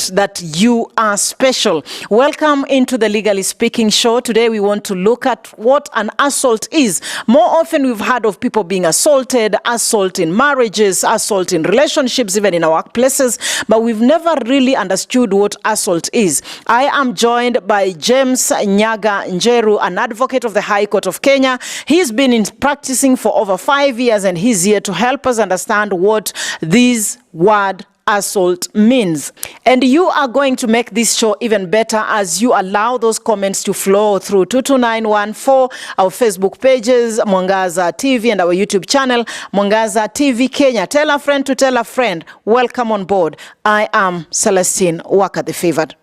note that you are special. Welcome into the Legally Speaking show. Today we want to look at what an assault is. More often we've heard of people being assaulted, assault in marriages, assault in relationships, even in our workplaces, but we've never really understood what assault is. I am joined by James Nyaga Njeru, an advocate of the High Court of Kenya. He's been practicing for over 5 years, and he's here to help us understand what this word assault means. And you are going to make this show even better as you allow those comments to flow through 22914, our Facebook pages, Mwangaza TV, and our YouTube channel, Mwangaza TV Kenya. Tell a friend to tell a friend. Welcome on board. I am Celestine Waka the Favored.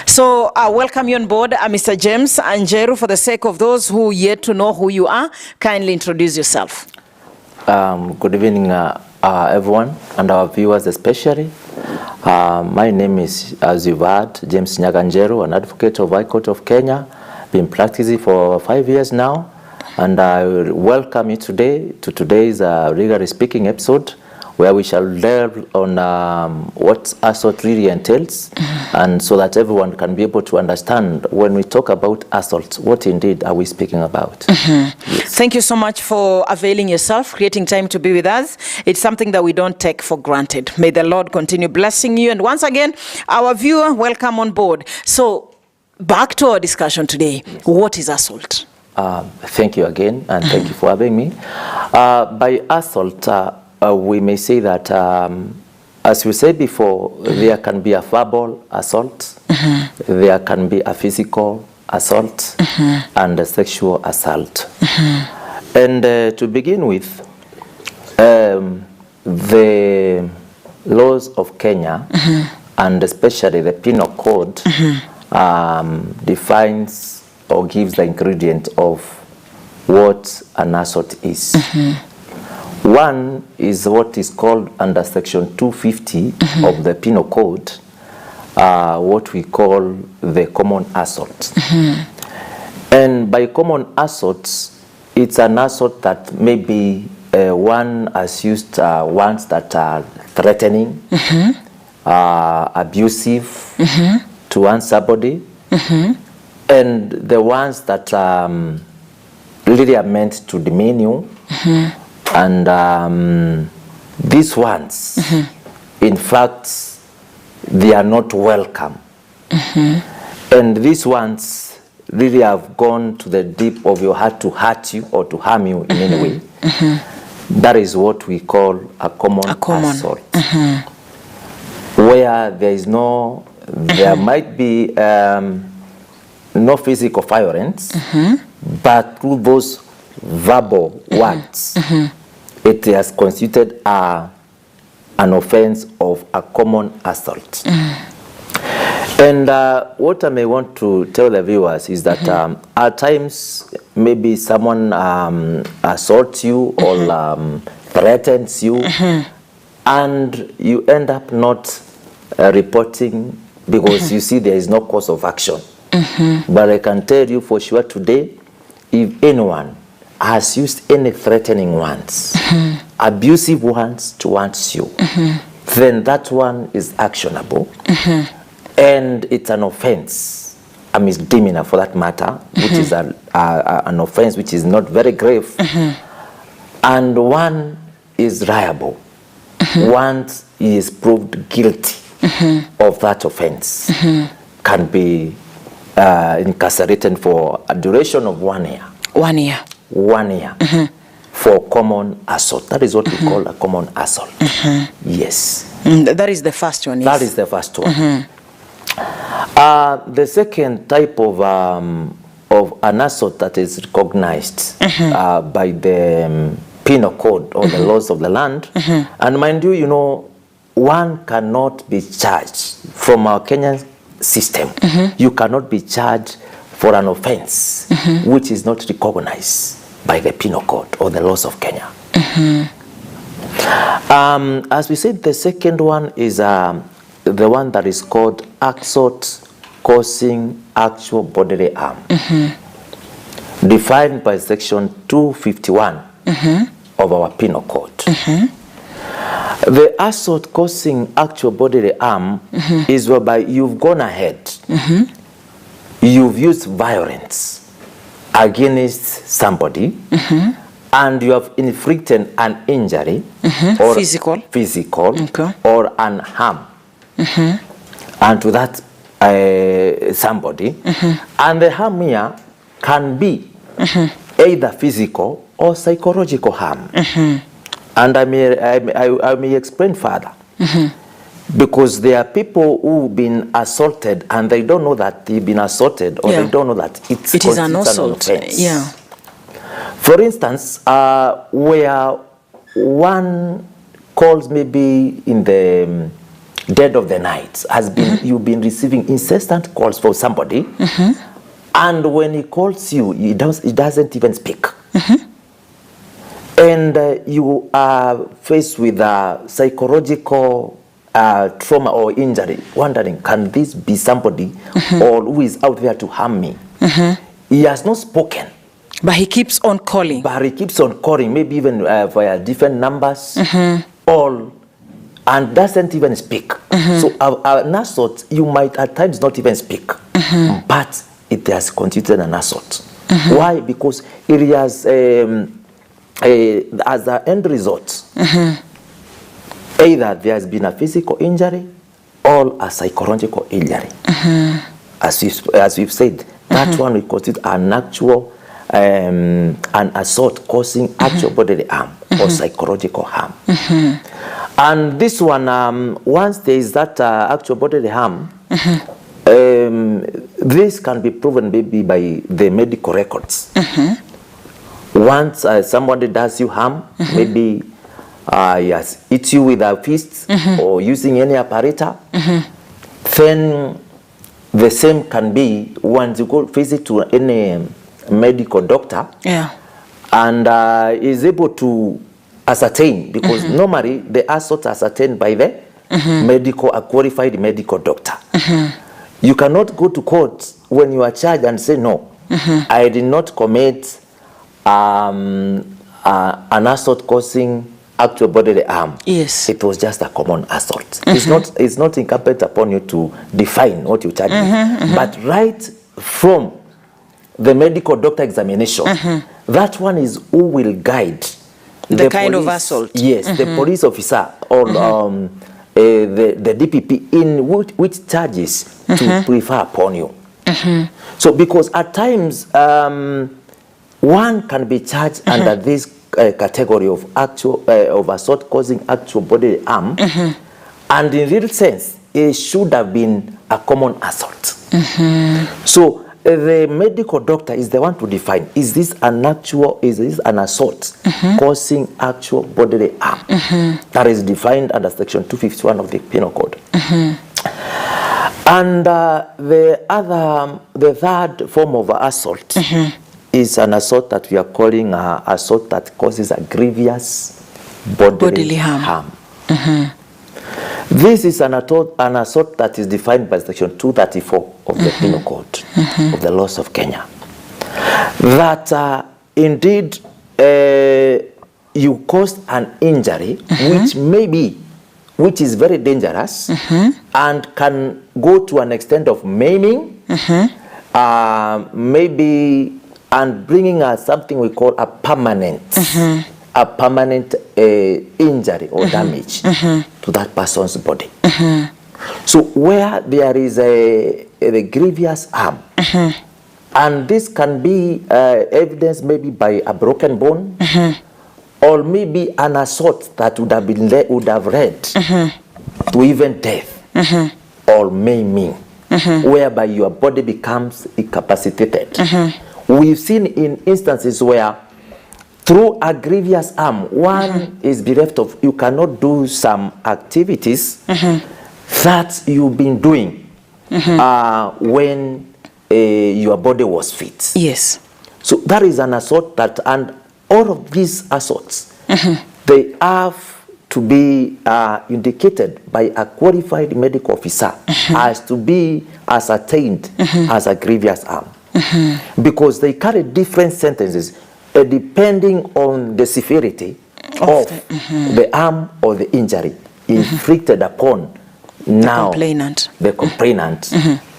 So welcome you on board, Mr. James Njeru. For the sake of those who yet to know who you are, kindly introduce yourself. Good evening, everyone, and our viewers especially. My name is, as you've heard, James Nyaga Njeru, an advocate of High Court of Kenya. Been practicing for 5 years now, and I welcome you today to today's Legally Speaking episode, where we shall delve on what assault really entails, and so that everyone can be able to understand when we talk about assault, what indeed are we speaking about. Yes. Thank you so much for availing yourself, creating time to be with us. It's something that we don't take for granted. May the Lord continue blessing you. And once again, our viewer, welcome on board. So back to our discussion today. Yes. What is assault? Thank you again, and thank you for having me. By assault, we may say that, as we said before, there can be a verbal assault, there can be a physical assault, and a sexual assault. And to begin with, the laws of Kenya, and especially the Penal Code, defines or gives the ingredient of what an assault is. One is what is called under Section 250 of the Penal Code, what we call the common assault. And by common assault, it's an assault that maybe one has used words that are threatening, abusive to one somebody, and the ones that really are meant to demean you. And these ones, in fact, they are not welcome. And these ones really have gone to the deep of your heart to hurt you or to harm you in any way. That is what we call a common assault. Where there is no, there might be no physical violence, but through those verbal words, it has constituted an offense of a common assault. And what I may want to tell the viewers is that at times maybe someone assaults you or threatens you, and you end up not reporting because you see there is no cause of action. But I can tell you for sure today, if anyone has used any threatening ones, abusive ones towards you, then that one is actionable, and it's an offense, a misdemeanor for that matter, which is an offense which is not very grave, and one is liable once he is proved guilty of that offense, can be incarcerated for a duration of 1 year. 1 year. 1 year for common assault. That is what we call a common assault. Yes. That is the first one. Yes. That is the first one. The second type of an assault that is recognized by the Penal Code or the laws of the land, and mind you, you know, one cannot be charged from our Kenyan system. You cannot be charged for an offense which is not recognized by the Penal Code or the laws of Kenya. As we said, the second one is the one that is called assault causing actual bodily harm, defined by section 251 of our Penal Code. The assault causing actual bodily harm is whereby you've gone ahead, you've used violence against somebody, and you have inflicted an injury or physical Okay. or an harm unto that somebody, and the harm here can be either physical or psychological harm. And I may explain further, because there are people who've been assaulted and they don't know that they've been assaulted, or they don't know that it is an assault. Yeah. For instance, where one calls maybe in the dead of the night, has been you've been receiving incessant calls for somebody, and when he calls you, he doesn't even speak. And you are faced with a psychological trauma or injury, wondering, can this be somebody or who is out there to harm me? He has not spoken, but he keeps on calling. Maybe even via different numbers, all, and doesn't even speak. So an assault, you might at times not even speak, but it has constituted an assault. Why? Because it has, as an end result, either there has been a physical injury or a psychological injury. As we've said, that one will constitute an actual an assault causing actual bodily harm or psychological harm. And this one, once there is that actual bodily harm, this can be proven maybe by the medical records. Once somebody does you harm, maybe he has hit you with a fist or using any apparatus, then the same can be once you go visit to any medical doctor, and is able to ascertain, because normally the assault is ascertained by the a qualified medical doctor. You cannot go to court when you are charged and say, no, I did not commit an assault causing actual bodily harm. Yes. It was just a common assault. It's not incumbent upon you to define what you charge with. But right from the medical doctor examination, that one is who will guide the kind of assault. Yes, the police officer or the DPP in which charges to prefer upon you. So because at times one can be charged under this category of actual of assault causing actual bodily harm, and in real sense it should have been a common assault. So the medical doctor is the one to define, is this an assault causing actual bodily harm? That is defined under section 251 of the Penal Code. And the third form of assault is an assault that we are calling assault that causes a grievous bodily harm. This is an assault that is defined by section 234 of the Penal Code of the laws of Kenya. That indeed you caused an injury which is very dangerous and can go to an extent of maiming, maybe, and bringing us something we call a permanent injury or damage to that person's body. So where there is a grievous harm, and this can be evidenced maybe by a broken bone, or maybe an assault that would have led to even death or maiming, whereby your body becomes incapacitated. We've seen in instances where through a grievous harm, one is bereft of, you cannot do some activities that you've been doing when your body was fit. Yes. So that is an assault and all of these assaults, they have to be indicated by a qualified medical officer as to be ascertained as a grievous harm. Because they carry different sentences depending on the severity of the harm or the injury inflicted upon the complainant.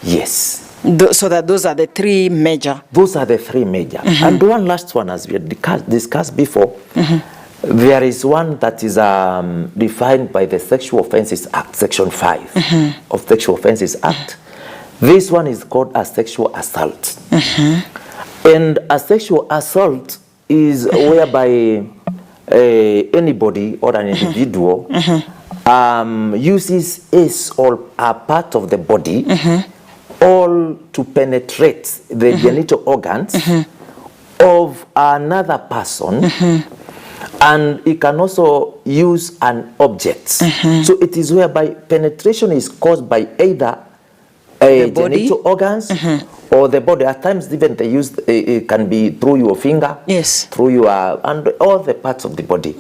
Yes. So that those are the three major. Those are the three major. And one last one, as we had discussed before, there is one that is defined by the Sexual Offences Act, Section 5 of Sexual Offences Act. This one is called a sexual assault. And a sexual assault is whereby anybody or an individual uses his or a part of the body all to penetrate the genital organs of another person, and it can also use an object. So it is whereby penetration is caused by either genital organs or the body. At times even they use it can be through your finger, through your and all the parts of the body,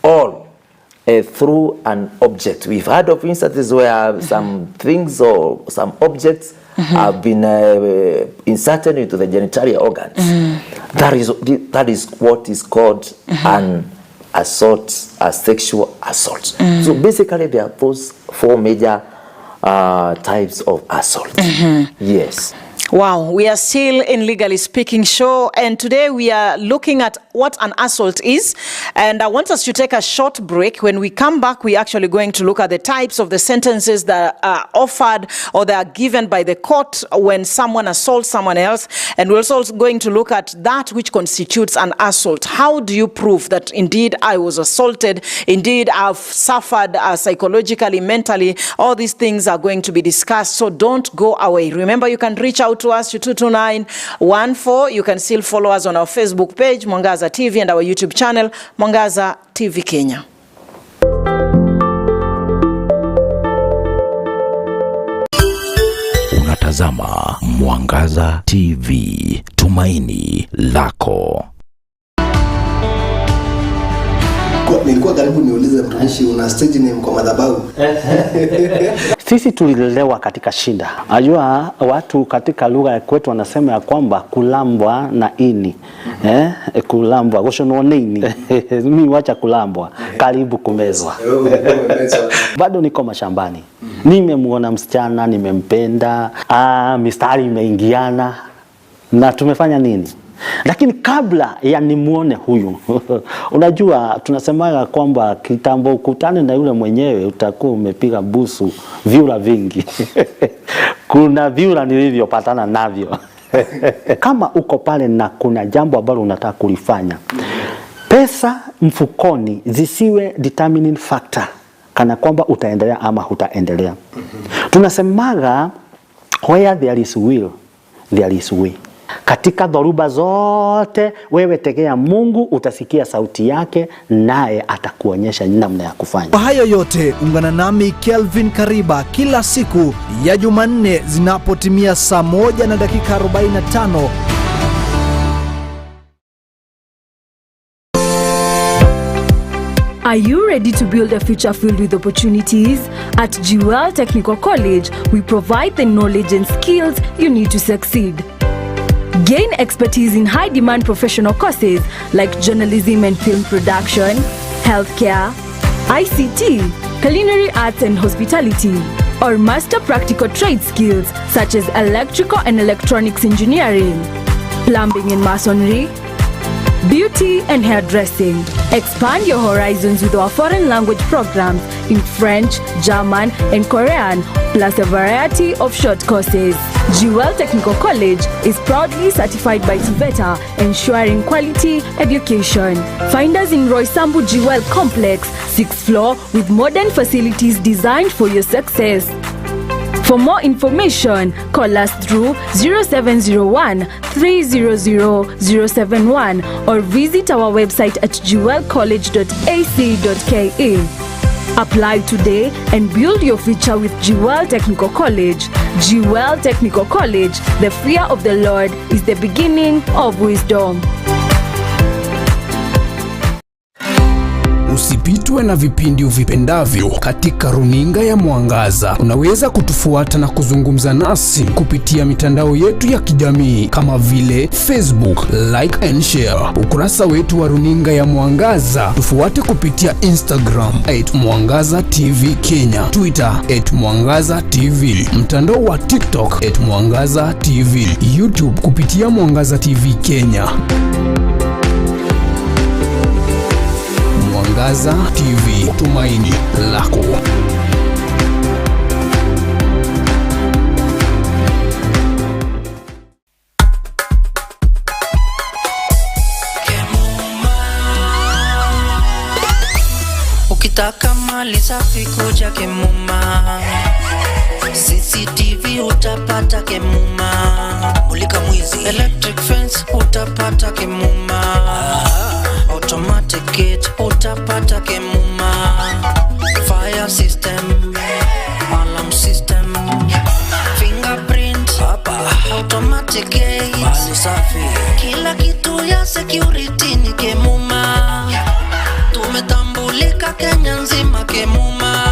all through an object. We've heard of instances where some things or some objects have been inserted into the genitalia organs. That is what is called an assault, a sexual assault. So basically there are those four major types of assault. Yes. Wow, we are still in Legally Speaking show, and today we are looking at what an assault is, and I want us to take a short break. When we come back, we're actually going to look at the types of the sentences that are offered or that are given by the court when someone assaults someone else, and we're also going to look at that which constitutes an assault. How do you prove that indeed I was assaulted, indeed I've suffered psychologically, mentally? All these things are going to be discussed, so don't go away. Remember, you can reach out to us to 22914. You can still follow us on our Facebook page, Mwangaza TV, and our YouTube channel, Mwangaza TV Kenya. Unatazama Mwangaza TV, tumaini lako. Nilikuwa karibu niulize mtumishi, una stage name kwa madhabahu? Sisi tulilelewa katika shida. Ajua watu katika lugha ya kwetu wanasema ya kwamba kulambwa na ini. Kulambwa, goshono nini. Mimi wacha kulambwa, karibu kumezwa. Bado niko mashambani. Nimemuona msichana, nimempenda, mistari imeingiana, na tumefanya nini? Lakini kabla ya nimuone huyu, unajua tunasemaga kwamba kitambo ukutane na yule mwenyewe utakuwa umepiga busu vyura vingi. Kuna vyura nilivyopatana navyo. Kama uko pale na kuna jambo ambalo unataka kulifanya, pesa mfukoni zisiwe determining factor kana kwamba utaendelea ama hutaendelea. Tunasemaga where there is will, there is way. Katika dhoruba zote wewe tegea Mungu, utasikia sauti yake, naye atakuonyesha namna ya kufanya. Kwa hayo yote ungana nami Kelvin Kariba kila siku ya Jumanne zinapotimia saa 1:45. Are you ready to build a future filled with opportunities? At Jewel Technical College, we provide the knowledge and skills you need to succeed. Gain expertise in high-demand professional courses like journalism and film production, healthcare, ICT, culinary arts and hospitality, or master practical trade skills such as electrical and electronics engineering, plumbing and masonry, beauty and hairdressing. Expand your horizons with our foreign language programs in French, German, and Korean, plus a variety of short courses. Jewel Technical College is proudly certified by TVETA, ensuring quality education. Find us in Roysambu Jewel Complex, 6th floor, with modern facilities designed for your success. For more information, call us through 0701 300 071 or visit our website at jewelcollege.ac.ke. Apply today and build your future with Jewel Technical College. Jewel Technical College, the fear of the Lord is the beginning of wisdom. Usipitwe na vipindi uvipendavyo katika runinga ya Mwangaza. Unaweza kutufuata na kuzungumza nasi kupitia mitandao yetu ya kijamii kama vile Facebook, like and share. Ukurasa wetu wa runinga ya Mwangaza tufuate kupitia Instagram @MwangazaTV_Kenya, Twitter @MwangazaTV, mtandao wa TikTok @MwangazaTV, YouTube kupitia Mwangaza TV Kenya. Mwangaza TV, tumaini lako. Ukitaka mali safi kuja Kemuma, CCTV utapata Kemuma, mulika mwizi, electric fence utapata Kemuma, automatic gate utapata Kemuma, fire system, alarm system, fingerprint hapa, automatic gate, mali safi, kila kitu ya security ni Kemuma. Tumetambulika Kenya nzima Kemuma.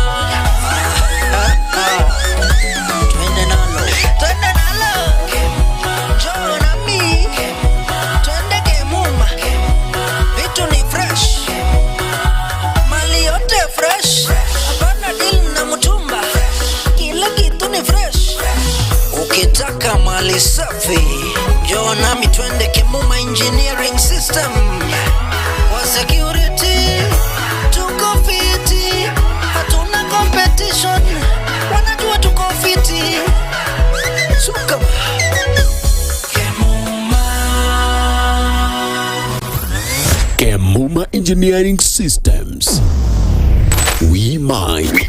Twende nalo njoo na mi, twende Kemuma. Vitu ni fresh, mali yote fresh, hapana deal na mtumba, kila kitu ni fresh. Ukitaka mali safi njoo na mi, twende Kemuma Engineering System. Kwa security tuko fiti, hatuna competition, wanajua tuko fiti. Suka Kemuma Engineering Systems. We mind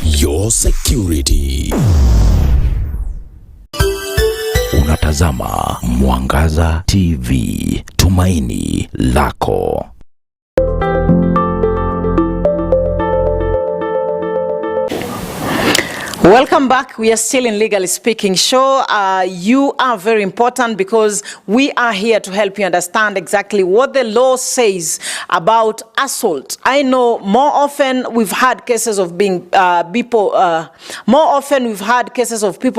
your security. Unatazama Mwangaza TV, tumaini lako. Welcome back. We are still in Legally Speaking Show. You are very important because we are here to help you understand exactly what the law says about assault. I know more often we've had cases of being people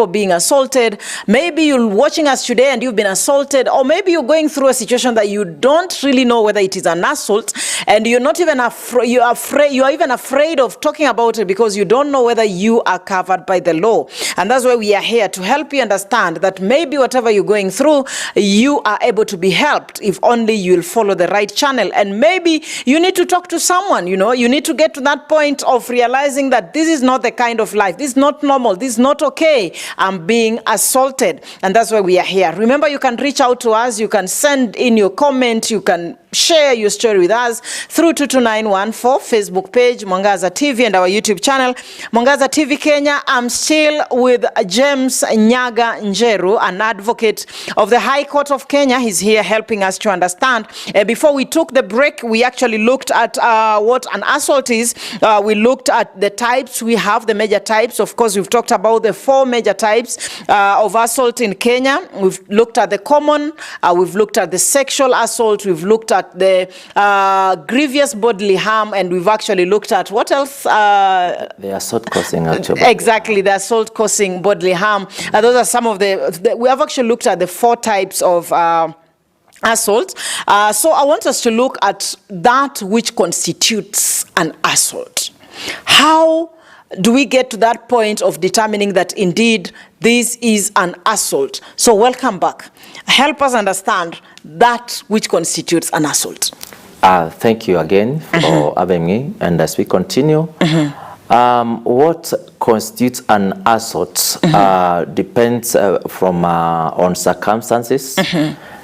being assaulted. Maybe you're watching us today and you've been assaulted, or maybe you're going through a situation that you don't really know whether it is an assault, and you're not even you are even afraid of talking about it because you don't know whether you are covered by the law. And that's why we are here to help you understand that maybe whatever you're going through, you are able to be helped if only you'll follow the right channel. And maybe you need to talk to someone, you need to get to that point of realizing that this is not the kind of life, this is not normal, this is not okay, I'm being assaulted. And that's why we are here. Remember, you can reach out to us, you can send in your comment, you can share your story with us through 22914 Facebook page Mwangaza TV and our YouTube channel Mwangaza TV Kenya. I'm still with James Nyaga Njeru, an advocate of the High Court of Kenya. He's here helping us to understand. Before we took the break, we actually looked at what an assault is. We looked at the types we have, the major types. Of course, we've talked about the 4 major types of assault in Kenya. We've looked at the common, we've looked at the sexual assault, we've looked at the grievous bodily harm, and we've actually looked at what else? The assault causing actual. Exactly, the assault causing bodily harm. Those are some of we have actually looked at the 4 types of assault. So I want us to look at that which constitutes an assault. How do we get to that point of determining that indeed this is an assault? So welcome back. Help us understand that which constitutes an assault. Thank you again for having me. And as we continue, what constitutes an assault depends on circumstances.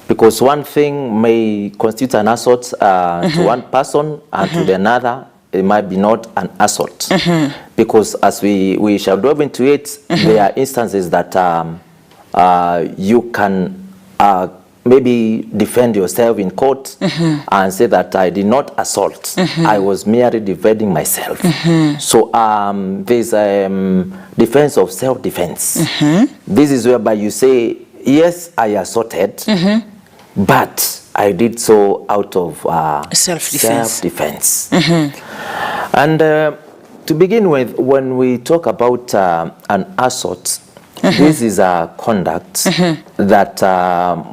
Because one thing may constitute an assault to one person, and to the another it might be not an assault. Because as we shall delve into it, there are instances that you can maybe defend yourself in court and say that I did not assault. I was merely defending myself. So there's defense of self-defense. This is whereby you say, yes, I assaulted, but I did so out of self-defense. And to begin with, when we talk about an assault, this is a conduct that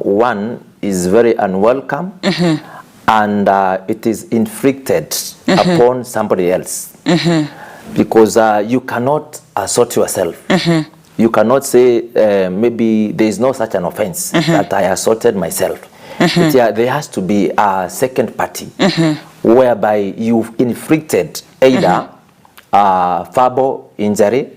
one is very unwelcome and it is inflicted upon somebody else because you cannot assault yourself. You cannot say maybe there is no such an offense that I assaulted myself. There has to be a second party whereby you've inflicted either verbal injury,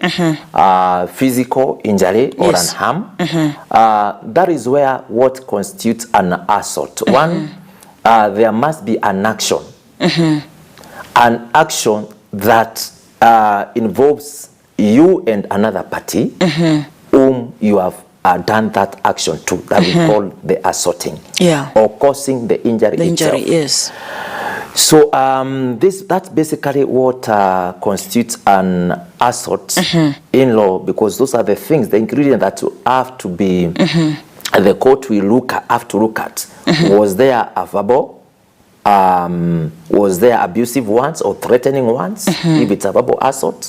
physical injury, or an harm. That is where what constitutes an assault. One, there must be an action. An action that involves you and another party whom you have done that action to, that we call the assaulting, or causing the injury itself. Yes. So that's basically what constitutes an assault in law, because those are the things, the ingredients that have to be, the court will have to look at. Was there a verbal? Was there abusive ones or threatening ones? If it's a verbal assault.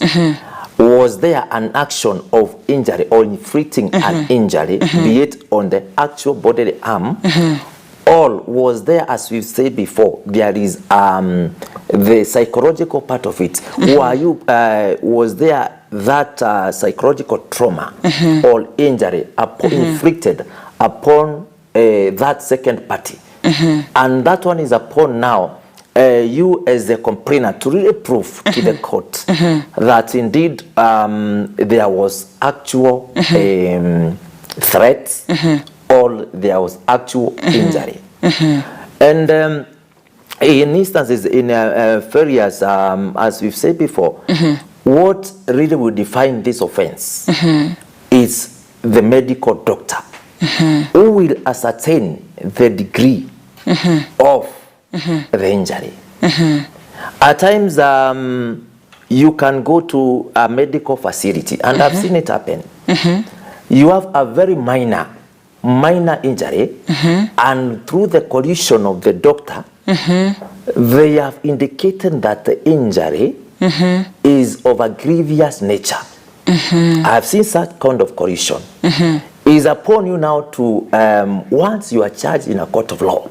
Was there an action of injury or inflicting an injury, be it on the actual bodily harm? Or was there, as we've said before, there is the psychological part of it. Was there that psychological trauma or injury inflicted upon that second party? And that one is upon now you as the complainant to really prove to the court that indeed there was actual threats or there was actual injury. And in instances, in various, as we've said before, what really will define this offense is the medical doctor who will ascertain the degree of the injury. At times, you can go to a medical facility, and I've seen it happen. You have a very minor injury, and through the collusion of the doctor, they have indicated that the injury is of a grievous nature. I've seen such kind of collusion. It is upon you now to, once you are charged in a court of law,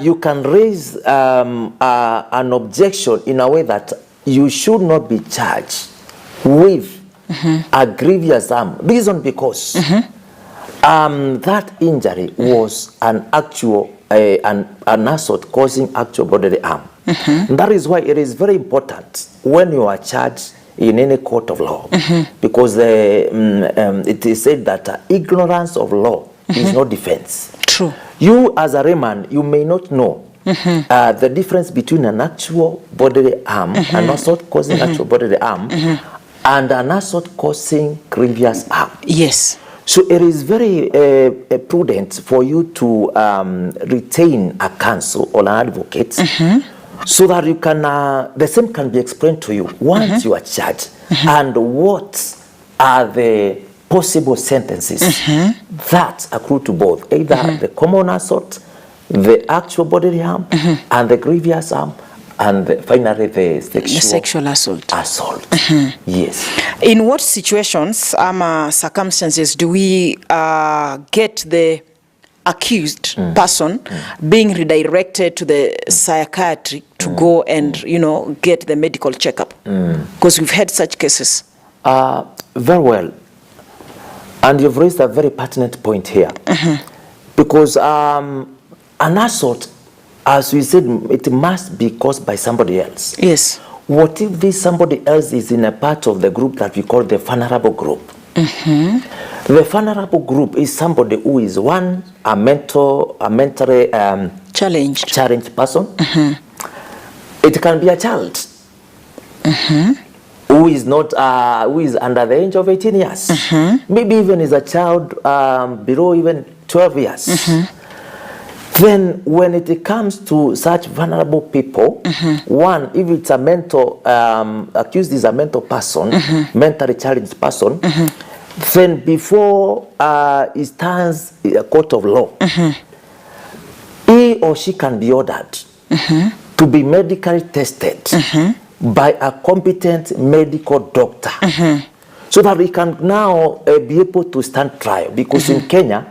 you can raise an objection in a way that you should not be charged with a grievous harm. Reason because that injury was an actual an assault causing actual bodily harm. That is why it is very important when you are charged in any court of law, because it is said that ignorance of law is no defense. True. You as a layman, you may not know the difference between an actual bodily harm, an assault causing actual bodily harm, and an assault causing grievous harm. Yes. So it is very prudent for you to retain a counsel or an advocate, so that you can the same can be explained to you once you are charged, and what are the possible sentences that accrue to both, either the common assault, the actual bodily harm, and the grievous harm, and finally the sexual assault. Yes. In what situations, circumstances, do we get the accused person being redirected to the psychiatric to go and, get the medical checkup? Because we've had such cases. Very well. And you've raised a very pertinent point here. Because an assault, as we said, it must be caused by somebody else. Yes. What if this somebody else is in a part of the group that we call the vulnerable group? The vulnerable group is somebody who is a mentally challenged person. It can be a child who is not who is under the age of 18 years. Maybe even is a child below even 12 years. Then when it comes to such vulnerable people, one, if it's a mental, accused is a mental person, mentally challenged person, then before it stands a court of law, he or she can be ordered to be medically tested by a competent medical doctor, so that we can now be able to stand trial. Because in Kenya,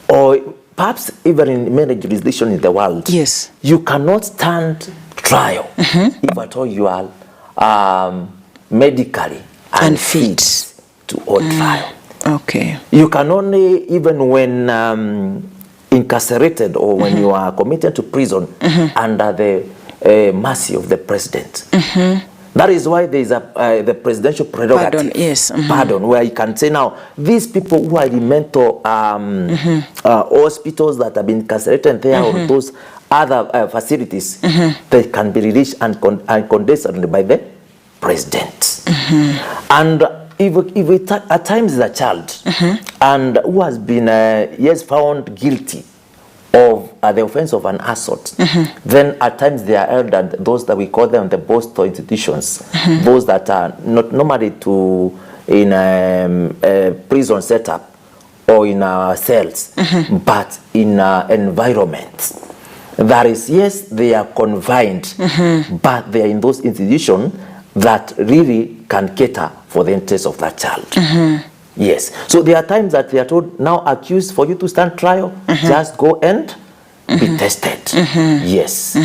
or perhaps even in many jurisdictions in the world, yes, you cannot stand trial if at all you are medically unfit to hold trial. Okay. You can only, even when incarcerated or when you are committed to prison under the mercy of the president. That is why there is the presidential prerogative. Pardon, yes. Pardon, where you can say now, these people who are in mental hospitals that have been incarcerated there or those other facilities, they can be released and condemned by the president. And if it, at times is a child and who has been found guilty of the offense of an assault, then at times they are held at those that we call them the Bosto institutions, those that are not normally in a prison setup or in cells, but in environment. That is, yes, they are confined, but they are in those institutions that really can cater for the interests of that child. Yes. So there are times that they are told, now accused, for you to stand trial, just go and be tested. Yes.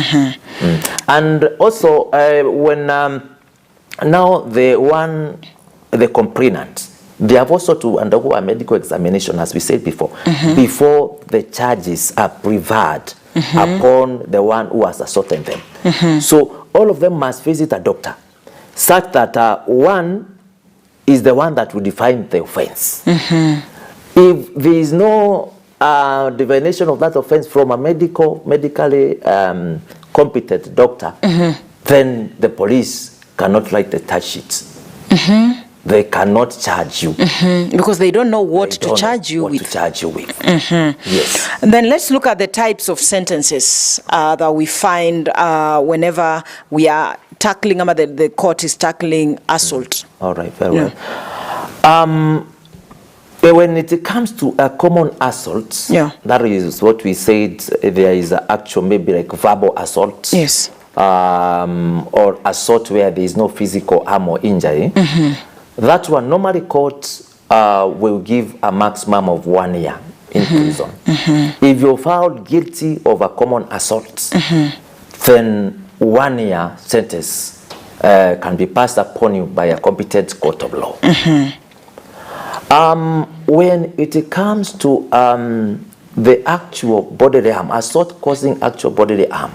And also, when now the complainant, they have also to undergo a medical examination, as we said before, before the charges are preferred upon the one who has assaulted them. So all of them must visit a doctor, such that one is the one that will define the offense. If there is no divination of that offense from a medically competent doctor, then the police cannot write the charge sheets. They cannot charge you because they don't know what to charge you with. Yes. And then let's look at the types of sentences that we find whenever we are tackling, the court is tackling assault. All right, very well. When it comes to a common assault, that is what we said, there is actual maybe like verbal assault. Yes. Or assault where there is no physical harm or injury. That one, normally court will give a maximum of 1 year in prison. If you're found guilty of a common assault, then 1 year sentence can be passed upon you by a competent court of law. When it comes to the actual bodily harm, assault causing actual bodily harm,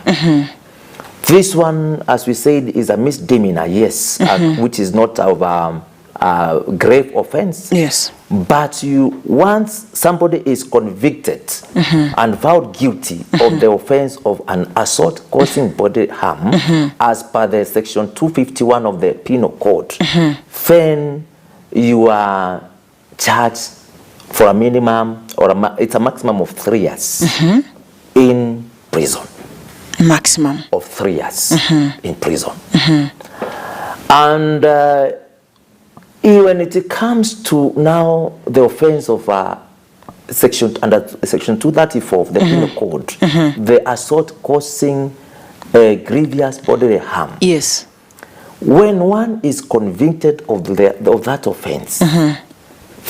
this one, as we said, is a misdemeanor, yes, which is not of grave offense. Yes. But once somebody is convicted and found guilty of the offense of an assault causing bodily harm, as per the section 251 of the Penal Code, then you are charged for a minimum, or it's a maximum of 3 years in prison. Maximum of 3 years in prison. And when it comes to now the offense of under section 234 of the Penal Code, the assault causing grievous bodily harm. Yes. When one is convicted of that offense,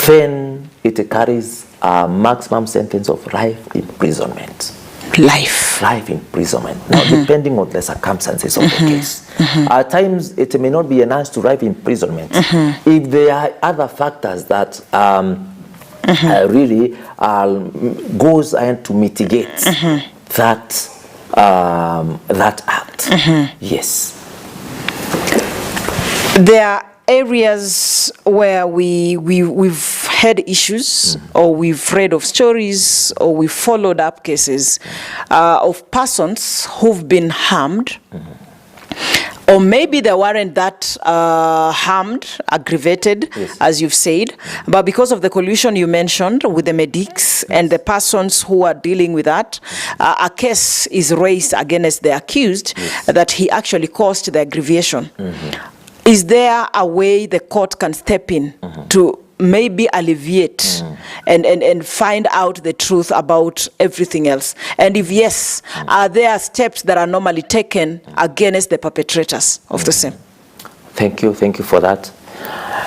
then it carries a maximum sentence of life imprisonment. Life imprisonment. Now, depending on the circumstances of the case. At times, it may not be enhanced to life imprisonment. If there are other factors that really goes and to mitigate that act. Yes. There are areas where we've had issues, or we've read of stories, or we've followed up cases of persons who've been harmed Or maybe they weren't that harmed, aggravated, Yes. as you've said, but because of the collusion you mentioned with the medics and the persons who are dealing with that, a case is raised against the accused that he actually caused the aggravation. Is there a way the court can step in to maybe alleviate and find out the truth about everything else? And if yes, are there steps that are normally taken against the perpetrators of the same? Thank you for that.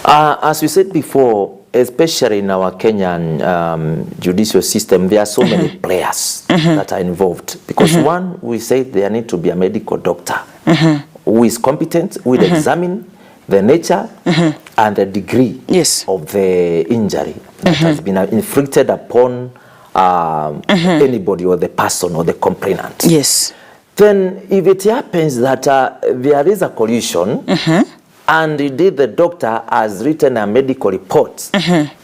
As we said before, especially in our Kenyan judicial system, there are so many players that are involved. Because one, we say there need to be a medical doctor who is competent, who will examine the nature and the degree of the injury that has been inflicted upon anybody or the person or the complainant. Yes. Then if it happens that there is a collusion and indeed the doctor has written a medical report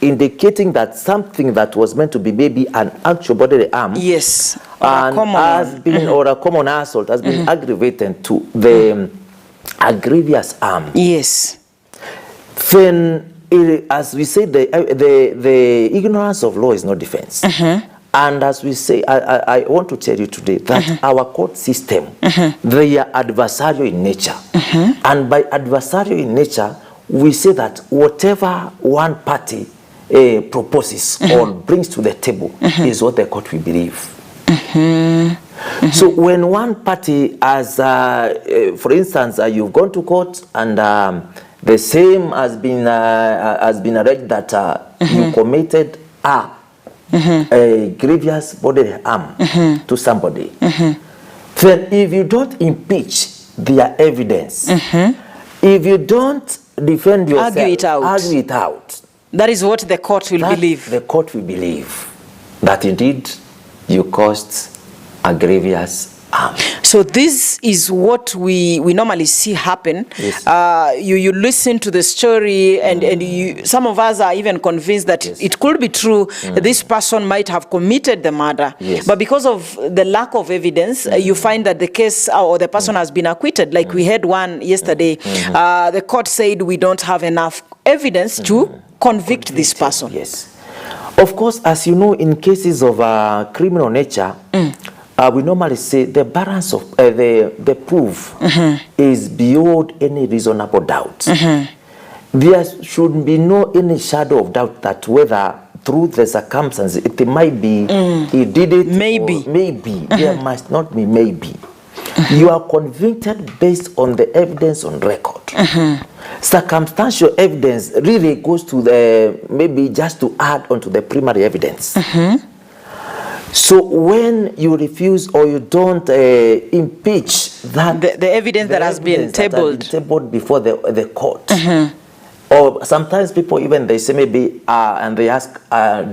indicating that something that was meant to be maybe an actual bodily harm and has been or a common assault has been aggravated to the grievous harm. Yes. Then, as we say, the ignorance of law is no defense. And as we say, I want to tell you today that our court system, they are adversarial in nature. And by adversarial in nature, we say that whatever one party proposes or brings to the table is what the court will believe. So when one party has, for instance, you've gone to court and the same has been alleged that you committed a grievous bodily harm to somebody, then if you don't impeach their evidence, if you don't defend yourself, argue it out, that is what the court will believe. The court will believe that indeed you caused a grievous harm. So this is what we normally see happen. Yes. You listen to the story and some of us are even convinced that it could be true that this person might have committed the murder. Yes. But because of the lack of evidence, you find that the case or the person has been acquitted. Like we had one yesterday. The court said we don't have enough evidence to convict this person. Yes. Of course, as you know, in cases of criminal nature, we normally say the balance of the proof is beyond any reasonable doubt. There should be no any shadow of doubt that whether through the circumstances it might be he did it, maybe there must not be maybe. You are convicted based on the evidence on record. Circumstantial evidence really goes to the maybe just to add onto the primary evidence. So when you refuse or you don't impeach that the evidence that has been tabled before the court, or sometimes people even they say maybe and they ask,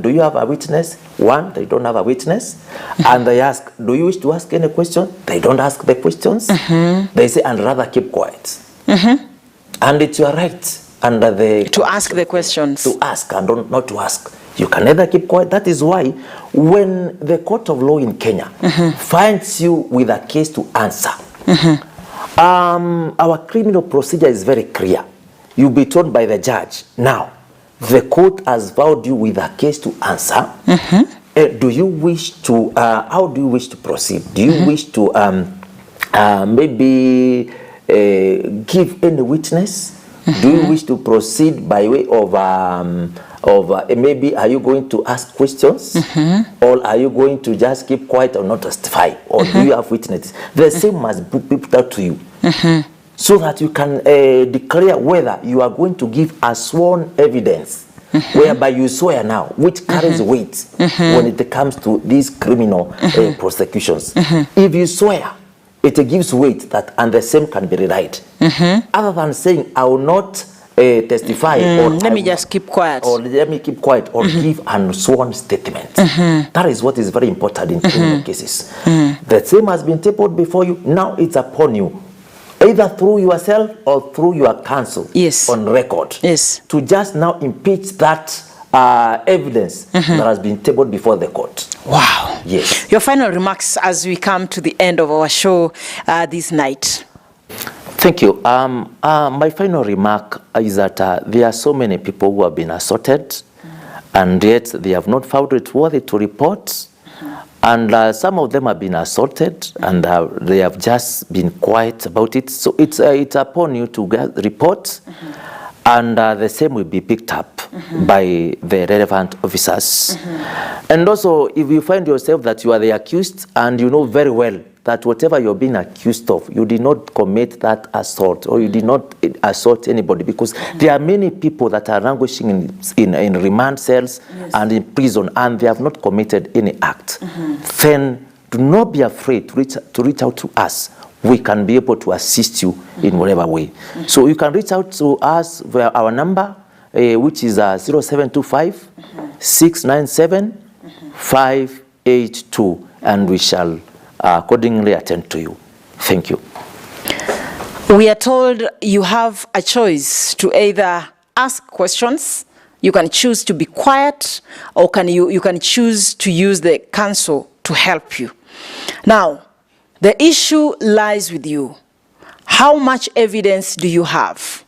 do you have a witness? One, they don't have a witness, and they ask, do you wish to ask any question? They don't ask the questions. They say, and rather keep quiet. And it's your right under the to ask the questions, to ask and not to ask. You can neither keep quiet. That is why when the court of law in Kenya finds you with a case to answer, our criminal procedure is very clear. You'll be told by the judge, now, the court has vowed you with a case to answer. Do you wish to, how do you wish to proceed? Do you wish to maybe give any witness? Do you wish to proceed by way of maybe are you going to ask questions, or are you going to just keep quiet or not testify, or do you have witnesses? The same must be put out to you, so that you can declare whether you are going to give a sworn evidence, whereby you swear now, which carries weight when it comes to these criminal prosecutions. If you swear, it gives weight that, and the same can be relied. Other than saying, I will not testify, or let me just keep quiet, or let me keep quiet, or give an sworn statement. That is what is very important in criminal cases. The same has been tabled before you. Now it's upon you, either through yourself or through your counsel, on record, to just now impeach that evidence that has been tabled before the court. Wow. Yes. Your final remarks as we come to the end of our show this night. Thank you. My final remark is that there are so many people who have been assaulted, and yet they have not found it worthy to report. And some of them have been assaulted, and they have just been quiet about it. So it's upon you to report, and the same will be picked up by the relevant officers. And also, if you find yourself that you are the accused, and you know very well that whatever you're being accused of, you did not commit that assault, or you did not assault anybody, because there are many people that are languishing in remand cells and in prison, and they have not committed any act. Then do not be afraid to reach out to us. We can be able to assist you in whatever way. So you can reach out to us via our number, which is 0725 697 582, and we shall accordingly attend to you. Thank you. We are told you have a choice to either ask questions, you can choose to be quiet, or you can choose to use the counsel to help you. Now, the issue lies with you. How much evidence do you have?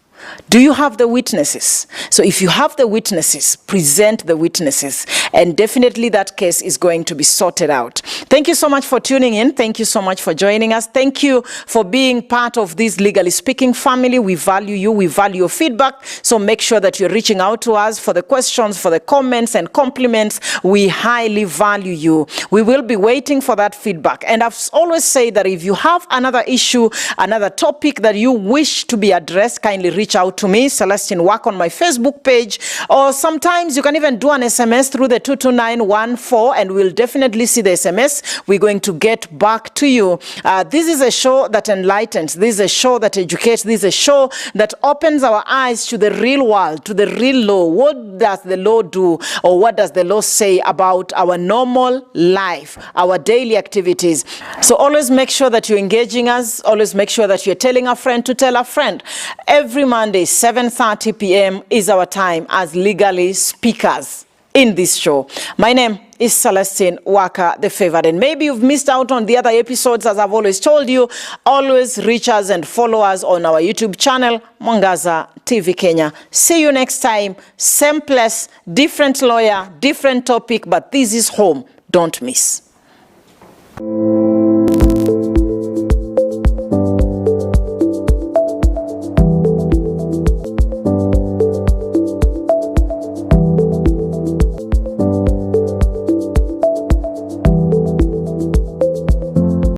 Do you have the witnesses? So if you have the witnesses, present the witnesses, and definitely that case is going to be sorted out. Thank you so much for tuning in. Thank you so much for joining us. Thank you for being part of this Legally Speaking family. We value you. We value your feedback. So make sure that you're reaching out to us for the questions, for the comments and compliments. We highly value you. We will be waiting for that feedback. And I've always said that if you have another issue, another topic that you wish to be addressed, kindly reach out to me, Celestine Waka, on my Facebook page, or sometimes you can even do an SMS through the 22914, and we'll definitely see the SMS. We're going to get back to you. This is a show that enlightens. This is a show that educates. This is a show that opens our eyes to the real world, to the real law. What does the law do, or what does the law say about our normal life, our daily activities? So always make sure that you're engaging us. Always make sure that you're telling a friend to tell a friend. Every Monday, 7:30 p.m. is our time as legally speakers in this show. My name is Celestine Waka, the favored. And maybe you've missed out on the other episodes. As I've always told you, always reach us and follow us on our YouTube channel, Mwangaza TV Kenya. See you next time. Same place, different lawyer, different topic, but this is home. Don't miss.